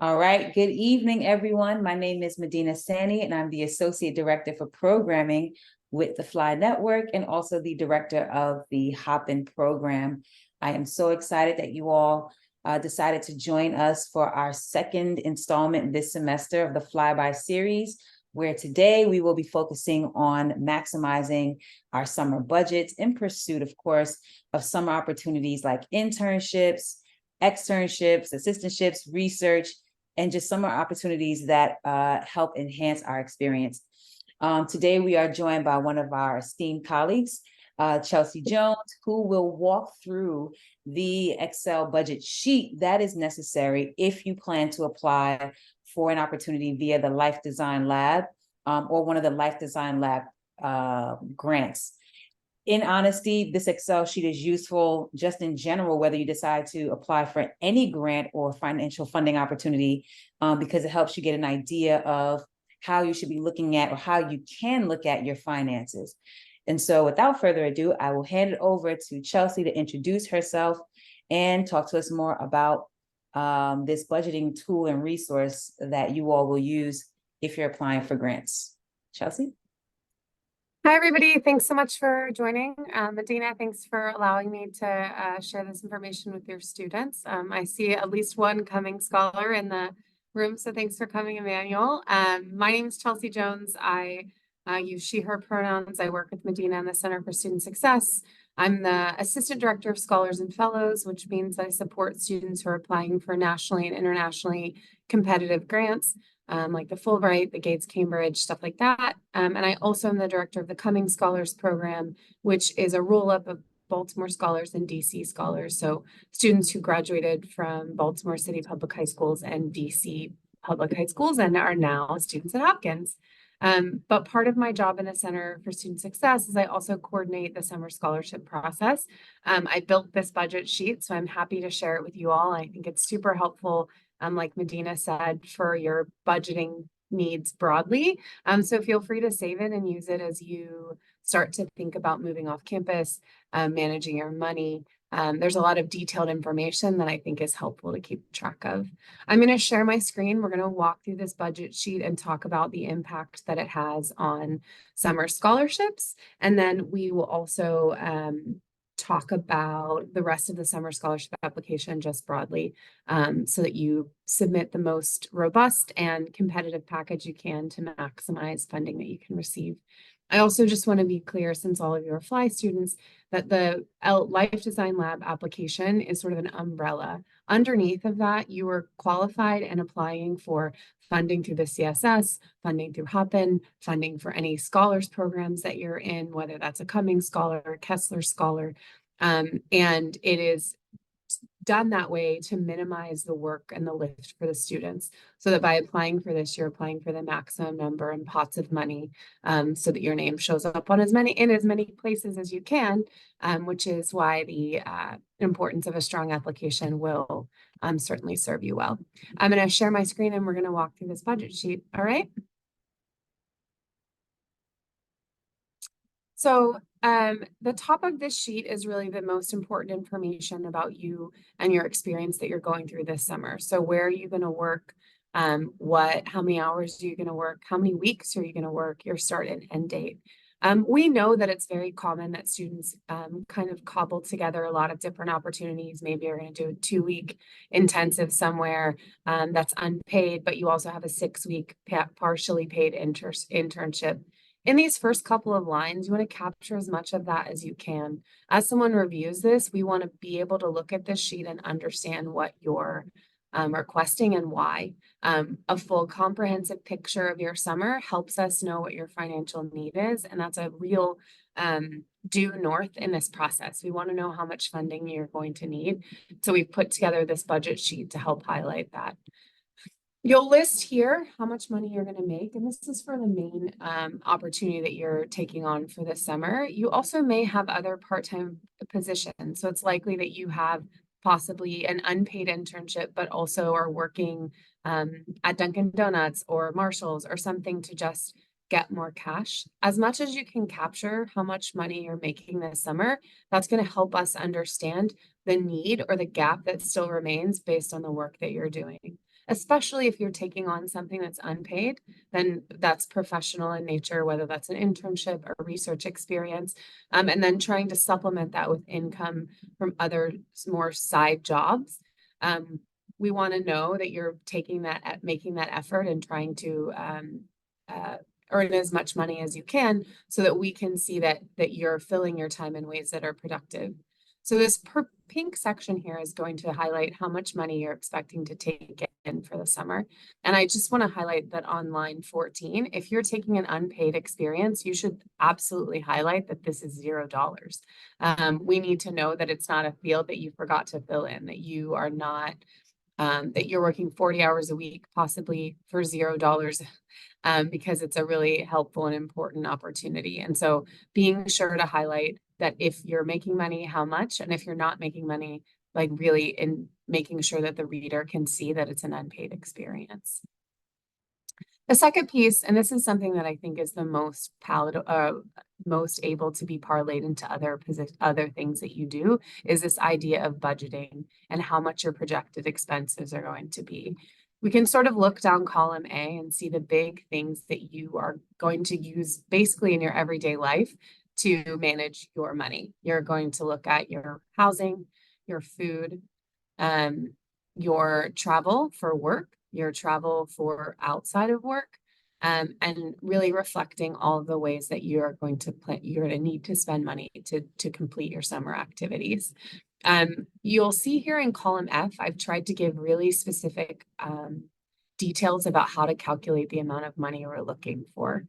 All right. Good evening, everyone. My name is Medina Sani, and I'm the Associate Director for Programming with the FLI Network and also the Director of the Hop-In program. I am so excited that you all decided to join us for our second installment this semester of the FLI By series, where today we will be focusing on maximizing our summer budgets in pursuit, of course, of summer opportunities like internships, externships, assistantships, research, and just summer opportunities that help enhance our experience. Today, we are joined by one of our esteemed colleagues, Chelsea Jones, who will walk through the Excel budget sheet that is necessary if you plan to apply for an opportunity via the Life Design Lab or one of the Life Design Lab grants. In honesty, this Excel sheet is useful just in general, whether you decide to apply for any grant or financial funding opportunity, because it helps you get an idea of how you should be looking at or how you can look at your finances. And so without further ado, I will hand it over to Chelsea to introduce herself and talk to us more about this budgeting tool and resource that you all will use if you're applying for grants. Chelsea? Hi, everybody. Thanks so much for joining. Medina, thanks for allowing me to share this information with your students. I see at least one coming scholar in the room, so thanks for coming, Emmanuel. My name is Chelsea Jones. I use she, her pronouns. I work with Medina in the Center for Student Success. I'm the Assistant Director of Scholars and Fellows, which means I support students who are applying for nationally and internationally competitive grants. Like the Fulbright, the Gates Cambridge, stuff like that. And I also am the director of the Coming Scholars program, which is a roll-up of Baltimore scholars and DC scholars. So students who graduated from Baltimore City Public High Schools and DC Public High Schools and are now students at Hopkins. But part of my job in the Center for Student Success is I also coordinate the summer scholarship process. I built this budget sheet, so I'm happy to share it with you all. I think it's super helpful, like Medina said, for your budgeting needs broadly. So feel free to save it and use it as you start to think about moving off campus, managing your money. There's a lot of detailed information that I think is helpful to keep track of. I'm going to share my screen. We're going to walk through this budget sheet and talk about the impact that it has on summer scholarships. And then we will also talk about the rest of the summer scholarship application just broadly, so that you submit the most robust and competitive package you can to maximize funding that you can receive. I also just want to be clear, since all of you are FLI students, that the Life Design Lab application is sort of an umbrella. Underneath of that, you are qualified and applying for funding through the CSS, funding through Hop-In, funding for any scholars programs that you're in, whether that's a Cummings Scholar, Kessler Scholar, and it is done that way to minimize the work and the lift for the students, so that by applying for this, you're applying for the maximum number and pots of money, so that your name shows up on as many places as you can, which is why the importance of a strong application will certainly serve you well. I'm going to share my screen and we're going to walk through this budget sheet. All right. So the top of this sheet is really the most important information about you and your experience that you're going through this summer. So where are you going to work? How many hours are you going to work? How many weeks are you going to work? Your start and end date. We know that it's very common that students kind of cobble together a lot of different opportunities. Maybe you're going to do a 2-week intensive somewhere that's unpaid, but you also have a 6-week partially paid internship. In these first couple of lines, you want to capture as much of that as you can. As someone reviews this, we want to be able to look at this sheet and understand what you're requesting and why. A full comprehensive picture of your summer helps us know what your financial need is, and that's a real due north in this process. We want to know how much funding you're going to need. So we've put together this budget sheet to help highlight that. You'll list here how much money you're going to make, and this is for the main opportunity that you're taking on for this summer. You also may have other part-time positions, so it's likely that you have possibly an unpaid internship, but also are working at Dunkin' Donuts or Marshall's or something to just get more cash. As much as you can capture how much money you're making this summer, that's going to help us understand the need or the gap that still remains based on the work that you're doing. especially if you're taking on something that's unpaid, then that's professional in nature, whether that's an internship or research experience, and then trying to supplement that with income from other more side jobs. We want to know that you're making that effort and trying to earn as much money as you can so that we can see that you're filling your time in ways that are productive. So this pink section here is going to highlight how much money you're expecting to take in for the summer. And I just want to highlight that on line 14, if you're taking an unpaid experience, you should absolutely highlight that this is $0. We need to know that it's not a field that you forgot to fill in, that you are not that you're working 40 hours a week, possibly for $0, because it's a really helpful and important opportunity. And so being sure to highlight that if you're making money, how much, and if you're not making money, like really in making sure that the reader can see that it's an unpaid experience. The second piece, and this is something that I think is the most palatable, most able to be parlayed into other things that you do, is this idea of budgeting and how much your projected expenses are going to be. We can sort of look down column A and see the big things that you are going to use basically in your everyday life to manage your money. You're going to look at your housing, your food, your travel for work, your travel for outside of work, and really reflecting all of the ways that you're going to need to spend money to complete your summer activities. You'll see here in column F, I've tried to give really specific details about how to calculate the amount of money we're looking for.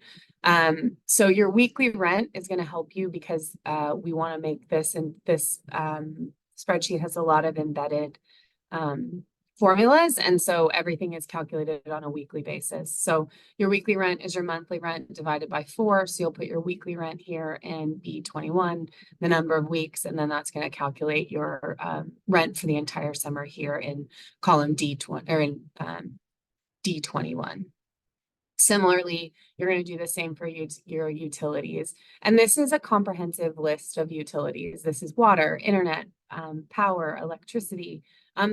So your weekly rent is going to help you because we want to make this, and this spreadsheet has a lot of embedded formulas, and so everything is calculated on a weekly basis. So your weekly rent is your monthly rent divided by 4. So you'll put your weekly rent here in B21, the number of weeks, and then that's going to calculate your rent for the entire summer here in column D20 or in D21. Similarly, you're going to do the same for your utilities. And this is a comprehensive list of utilities. This is water, internet, power, electricity.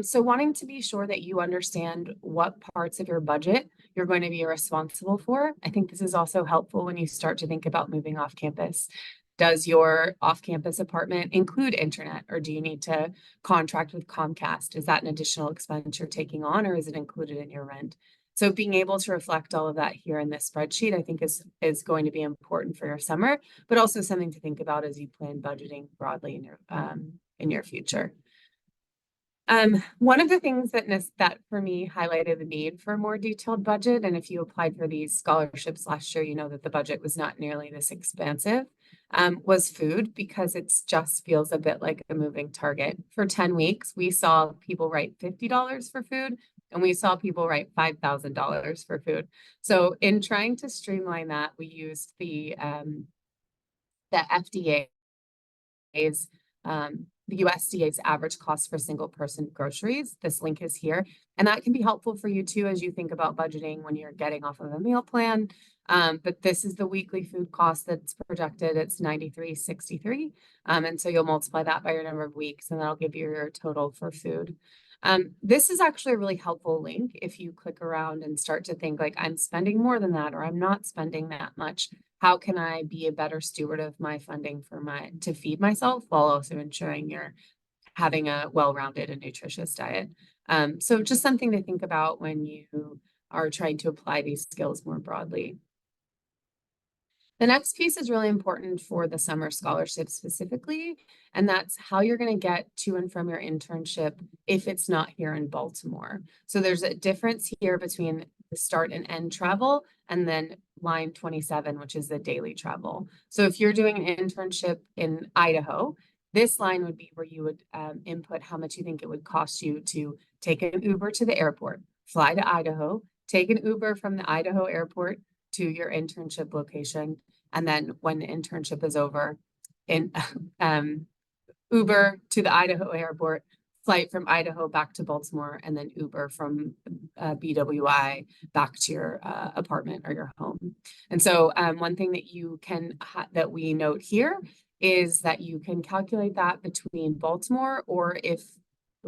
So wanting to be sure that you understand what parts of your budget you're going to be responsible for. I think this is also helpful when you start to think about moving off campus. Does your off-campus apartment include internet, or do you need to contract with Comcast? Is that an additional expense you're taking on, or is it included in your rent? So being able to reflect all of that here in this spreadsheet, I think is going to be important for your summer, but also something to think about as you plan budgeting broadly in your future. One of the things that for me highlighted the need for a more detailed budget, and if you applied for these scholarships last year, you know that the budget was not nearly this expansive, was food, because it just feels a bit like a moving target. For 10 weeks, we saw people write $50 for food, and we saw people write $5,000 for food. So in trying to streamline that, we used the FDA's the USDA's average cost for single person groceries. This link is here. And that can be helpful for you too, as you think about budgeting when you're getting off of a meal plan. But this is the weekly food cost that's projected. It's $93.63. And so you'll multiply that by your number of weeks, and that'll give you your total for food. This is actually a really helpful link if you click around and start to think like, I'm spending more than that, or I'm not spending that much. How can I be a better steward of my funding to feed myself while also ensuring you're having a well-rounded and nutritious diet? So just something to think about when you are trying to apply these skills more broadly. The next piece is really important for the summer scholarship specifically, and that's how you're going to get to and from your internship if it's not here in Baltimore. So there's a difference here between the start and end travel, and then line 27, which is the daily travel. So if you're doing an internship in Idaho, this line would be where you would input how much you think it would cost you to take an Uber to the airport, fly to Idaho, take an Uber from the Idaho airport to your internship location, and then when the internship is over, Uber to the Idaho airport, flight from Idaho back to Baltimore, and then Uber from BWI back to your apartment or your home. And so one thing that you can that we note here is that you can calculate that between Baltimore, or if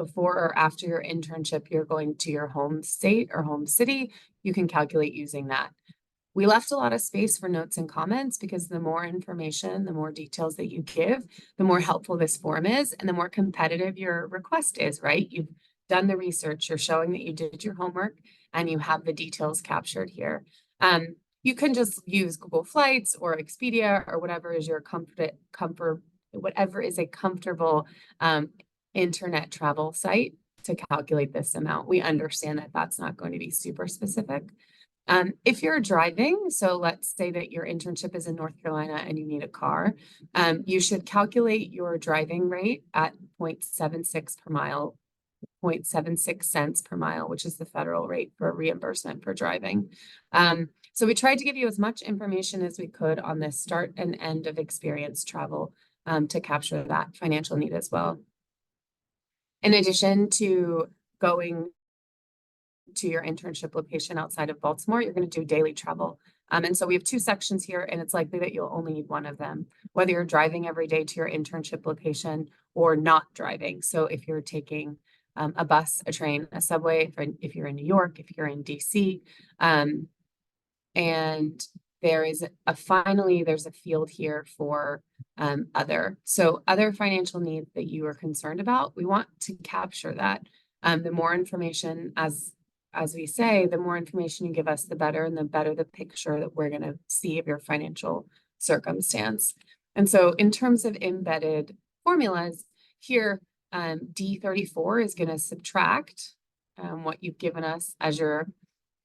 before or after your internship, you're going to your home state or home city, you can calculate using that. We left a lot of space for notes and comments because the more information, the more details that you give, the more helpful this form is and the more competitive your request is, right? You've done the research, you're showing that you did your homework and you have the details captured here. You can just use Google Flights or Expedia or whatever is your whatever is a comfortable internet travel site to calculate this amount. We understand that that's not going to be super specific. If you're driving, so let's say that your internship is in North Carolina and you need a car, you should calculate your driving rate at 0.76 per mile, 0.76 cents per mile, which is the federal rate for reimbursement for driving. So we tried to give you as much information as we could on the start and end of experience travel to capture that financial need as well. In addition to going to your internship location outside of Baltimore, you're going to do daily travel. And so we have two sections here, and it's likely that you'll only need one of them, whether you're driving every day to your internship location or not driving. So if you're taking a bus, a train, a subway, if you're in New York, if you're in DC, and there is finally, there's a field here for other. So other financial needs that you are concerned about, we want to capture that. The more information, as we say, the more information you give us, the better, and the better the picture that we're going to see of your financial circumstance. And so in terms of embedded formulas, here, D34 is going to subtract what you've given us as your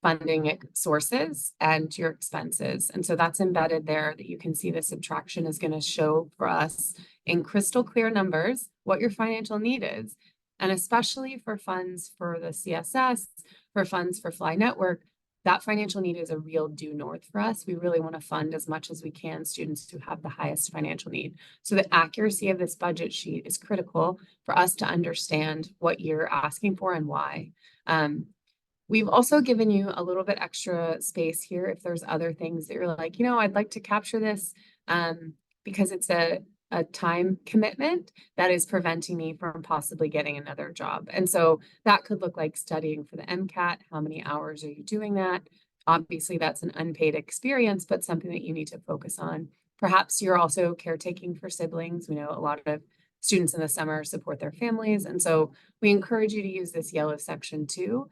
funding sources and your expenses. And so that's embedded there that you can see the subtraction is going to show for us in crystal clear numbers what your financial need is. And especially for funds for the CSS, for funds for FLI Network, that financial need is a real due north for us. We really want to fund as much as we can students who have the highest financial need. So the accuracy of this budget sheet is critical for us to understand what you're asking for and why. We've also given you a little bit extra space here if there's other things that you're like, I'd like to capture this because it's a time commitment that is preventing me from possibly getting another job. And so that could look like studying for the MCAT. How many hours are you doing that? Obviously, that's an unpaid experience, but something that you need to focus on. Perhaps you're also caretaking for siblings. We know a lot of students in the summer support their families. And so we encourage you to use this yellow section too,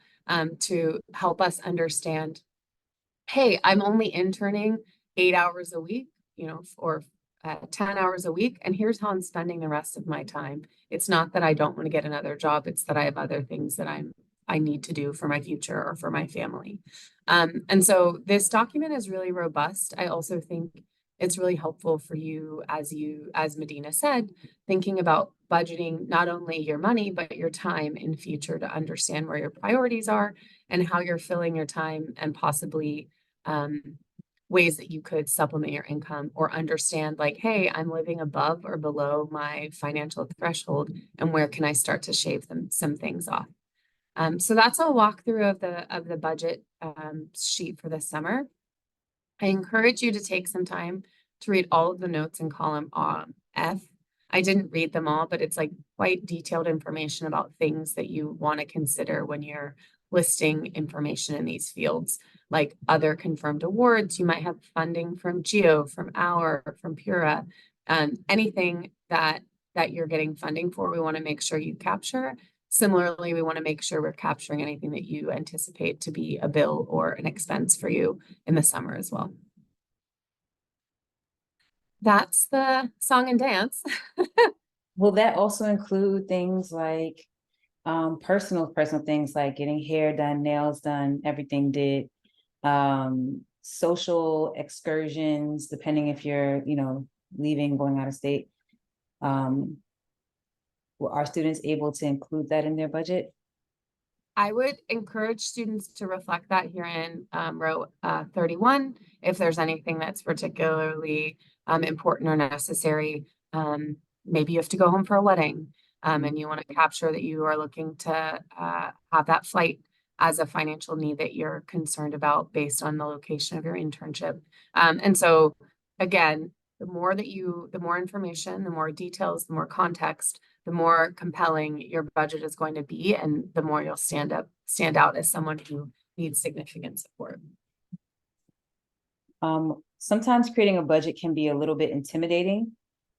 to help us understand, hey, I'm only interning 8 hours a week, or 10 hours a week, and here's how I'm spending the rest of my time. It's not that I don't want to get another job, it's that I have other things that I need to do for my future or for my family. And so this document is really robust. I also think it's really helpful for you, as Medina said, thinking about budgeting not only your money, but your time in future to understand where your priorities are and how you're filling your time and possibly ways that you could supplement your income or understand like, hey, I'm living above or below my financial threshold and where can I start to shave some things off. So that's a walkthrough of the budget sheet for the summer. I encourage you to take some time to read all of the notes in column F. I didn't read them all, but it's like quite detailed information about things that you want to consider when you're listing information in these fields, like other confirmed awards. You might have funding from GEO, from OUR, from PURA, anything that you're getting funding for, we want to make sure you capture. Similarly, we want to make sure we're capturing anything that you anticipate to be a bill or an expense for you in the summer as well. That's the song and dance. Will that also include things like personal things like getting hair done, nails done, everything did, social excursions, depending if you're, leaving, going out of state? Are students able to include that in their budget? I would encourage students to reflect that here in row 31. If there's anything that's particularly important or necessary, maybe you have to go home for a wedding and you want to capture that you are looking to have that flight as a financial need that you're concerned about based on the location of your internship. And so again, the more information, the more details, the more context, the more compelling your budget is going to be, and the more you'll stand out as someone who needs significant support. Sometimes creating a budget can be a little bit intimidating,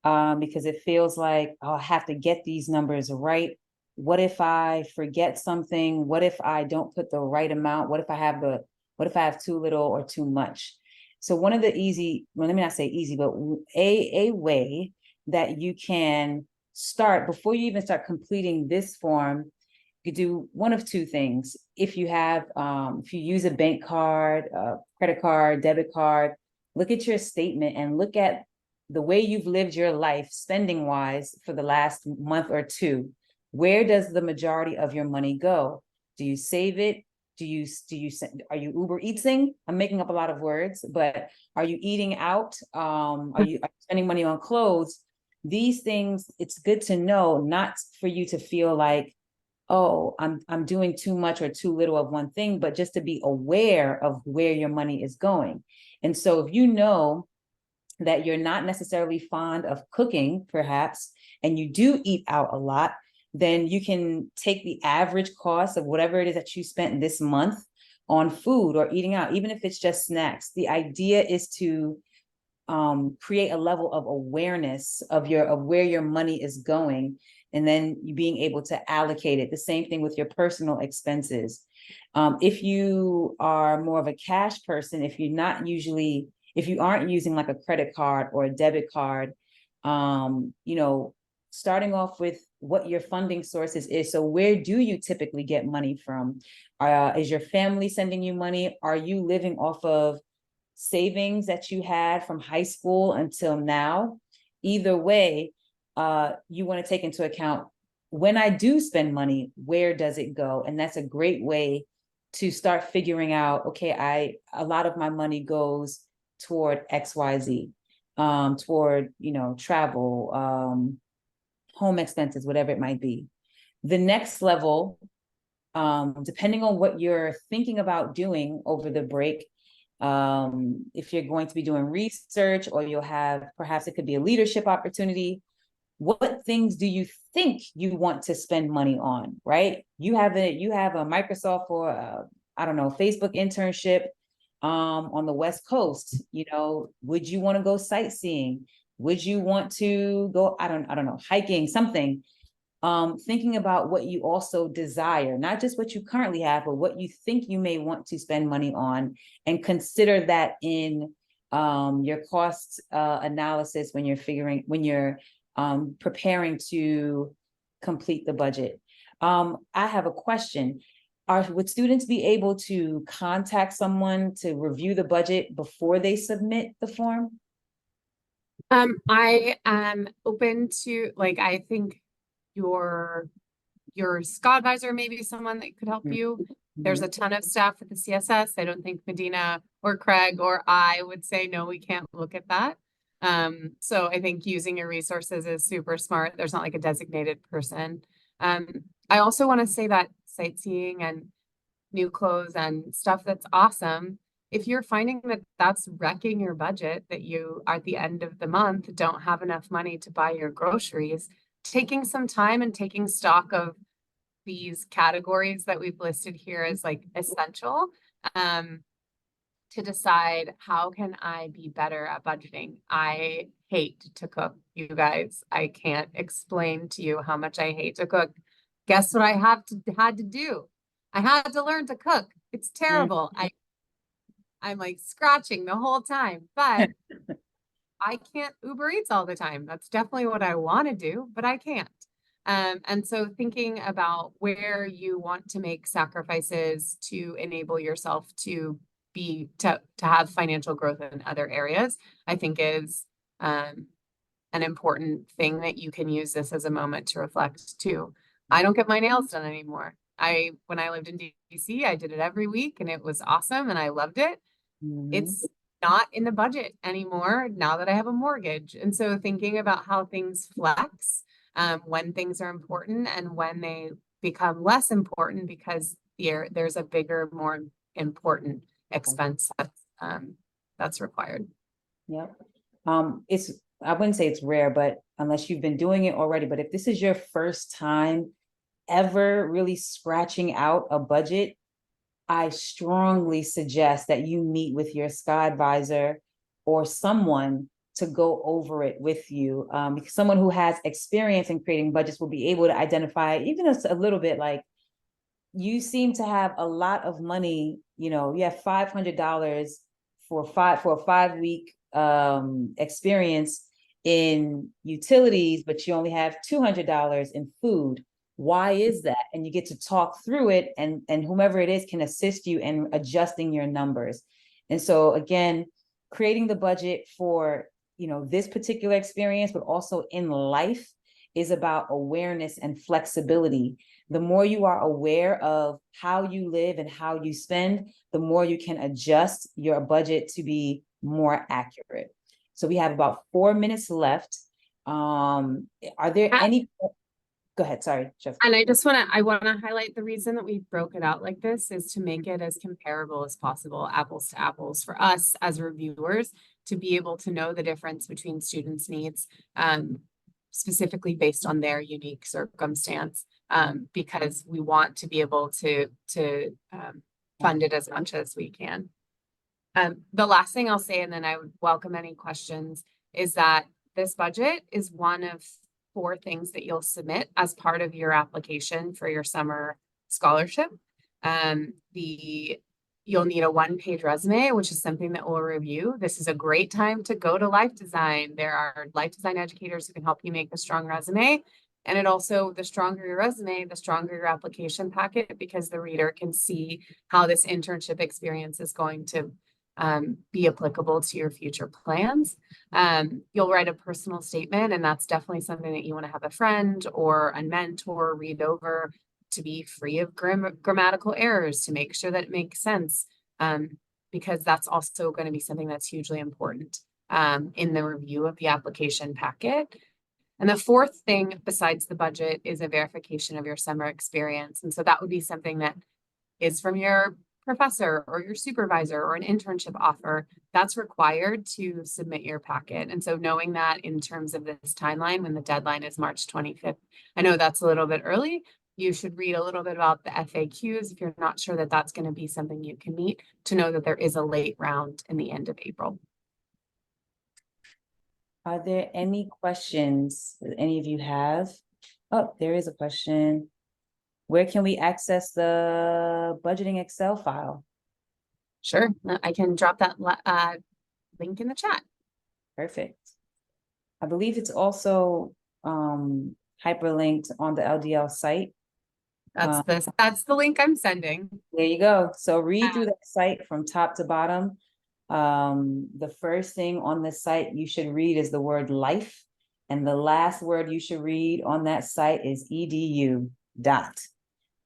because it feels like, oh, I have to get these numbers right. What if I forget something? What if I don't put the right amount? What if I have too little or too much? So one of the well, let me not say easy, but a way that you can start before you even start completing this form, you could do one of two things. If you use a bank card, credit card, debit card, look at your statement and look at the way you've lived your life spending wise for the last month or two. Where does the majority of your money go? Do you save it? Are you Uber Eatsing? I'm making up a lot of words, but are you eating out? Are you spending money on clothes? These things, it's good to know, not for you to feel like, oh, I'm doing too much or too little of one thing, but just to be aware of where your money is going. And so if you know that you're not necessarily fond of cooking, perhaps, and you do eat out a lot, then you can take the average cost of whatever it is that you spent this month on food or eating out, even if it's just snacks. The idea is to create a level of awareness of where your money is going, and then you being able to allocate it. The same thing with your personal expenses. If you are more of a cash person, if you aren't using like a credit card or a debit card, starting off with what your funding sources is. So where do you typically get money from? Is your family sending you money? Are you living off of savings that you had from high school until now? Either way, you want to take into account, when I do spend money, where does it go? And that's a great way to start figuring out, okay, a lot of my money goes toward XYZ, toward, travel, home expenses, whatever it might be. The next level, depending on what you're thinking about doing over the break, if you're going to be doing research, or perhaps it could be a leadership opportunity, what things do you think you want to spend money on, right? You have a Microsoft or I don't know, Facebook internship on the West Coast. Would you want to go sightseeing? Would you want to go, I don't know, hiking, something? Thinking about what you also desire, not just what you currently have, but what you think you may want to spend money on, and consider that in your cost analysis when you're preparing to complete the budget. I have a question. Would students be able to contact someone to review the budget before they submit the form? I am open to, I think your Scott advisor may be someone that could help you. There's a ton of staff at the CSS. I don't think Medina or Craig or I would say, no, we can't look at that. So I think using your resources is super smart. There's not like a designated person. I also want to say that sightseeing and new clothes and stuff, that's awesome. If you're finding that that's wrecking your budget, that you at the end of the month don't have enough money to buy your groceries, taking some time and taking stock of these categories that we've listed here as like essential, to decide, how can I be better at budgeting? I hate to cook, you guys. I can't explain to you how much I hate to cook. Guess what I had to do? I had to learn to cook. It's terrible. I'm like scratching the whole time, but I can't Uber Eats all the time. That's definitely what I want to do, but I can't. And so thinking about where you want to make sacrifices to enable yourself to have financial growth in other areas, I think is an important thing that you can use this as a moment to reflect too. I don't get my nails done anymore. When I lived in DC, I did it every week and it was awesome and I loved it. It's not in the budget anymore now that I have a mortgage. And so thinking about how things flex, when things are important and when they become less important because there's a bigger, more important expense that's required. Yep. I wouldn't say it's rare, but unless you've been doing it already, but if this is your first time ever really scratching out a budget, I strongly suggest that you meet with your SCI advisor or someone to go over it with you. Because someone who has experience in creating budgets will be able to identify even a little bit, like, you seem to have a lot of money, you have $500 for a 5-week experience in utilities, but you only have $200 in food. Why is that? And you get to talk through it, and whomever it is can assist you in adjusting your numbers. And so again, creating the budget for this particular experience, but also in life, is about awareness and flexibility. The more you are aware of how you live and how you spend, the more you can adjust your budget to be more accurate. So we have about 4 minutes left. Are there any? Go ahead. Sorry, Jeff. And I want to highlight the reason that we broke it out like this is to make it as comparable as possible, apples to apples, for us as reviewers to be able to know the difference between students' needs, specifically based on their unique circumstance, because we want to be able to fund it as much as we can. The last thing I'll say, and then I would welcome any questions, is that this budget is one of 4 things that you'll submit as part of your application for your summer scholarship. You'll need a 1-page resume, which is something that we'll review. This is a great time to go to Life Design. There are life design educators who can help you make a strong resume. And it also, the stronger your resume, the stronger your application packet, because the reader can see how this internship experience is going to be applicable to your future plans. You'll write a personal statement, and that's definitely something that you want to have a friend or a mentor read over to be free of grammatical errors, to make sure that it makes sense, because that's also going to be something that's hugely important in the review of the application packet. And the 4th thing besides the budget is a verification of your summer experience. And so that would be something that is from your professor or your supervisor or an internship offer that's required to submit your packet. And so knowing that in terms of this timeline, when the deadline is March 25th, I know that's a little bit early. You should read a little bit about the FAQs if you're not sure that that's going to be something you can meet, to know that there is a late round in the end of April. Are there any questions that any of you have? Oh, there is a question. Where can we access the budgeting Excel file? Sure, I can drop that link in the chat. Perfect. I believe it's also hyperlinked on the LDL site. That's the link I'm sending. There you go. So read through that site from top to bottom. The first thing on the site you should read is the word life, and the last word you should read on that site is edu.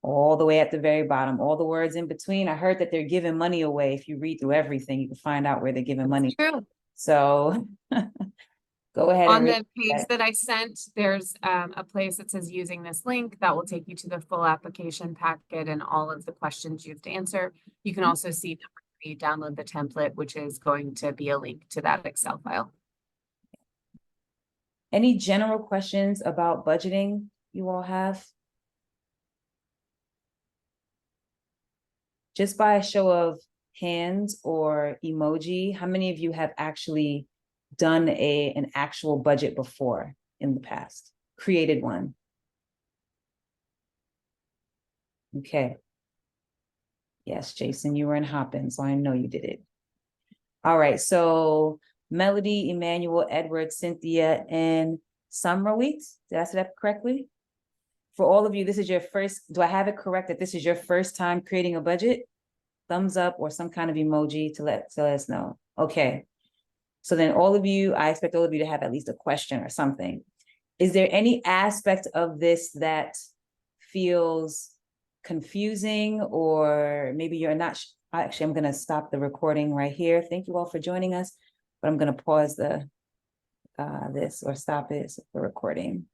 All the way at the very bottom, all the words in between. I heard that they're giving money away. If you read through everything, you can find out where they're giving money. True. So go ahead. On the page that I sent, there's a place that says using this link that will take you to the full application packet and all of the questions you have to answer. You can also see you download the template, which is going to be a link to that Excel file. Any general questions about budgeting you all have? Just by a show of hands or emoji, how many of you have actually done an actual budget before in the past? Created one? Okay. Yes, Jason, you were in Hopin, so I know you did it. All right, so Melody, Emmanuel, Edward, Cynthia, and Summerweek. Did I say that correctly? For all of you, this is your first, do I have it correct that this is your first time creating a budget? Thumbs up or some kind of emoji to let us know. Okay. So then all of you, I expect all of you to have at least a question or something. Is there any aspect of this that feels confusing, or maybe you're not? Actually, I'm going to stop the recording right here. Thank you all for joining us, but I'm going to pause the this or stop it, the recording.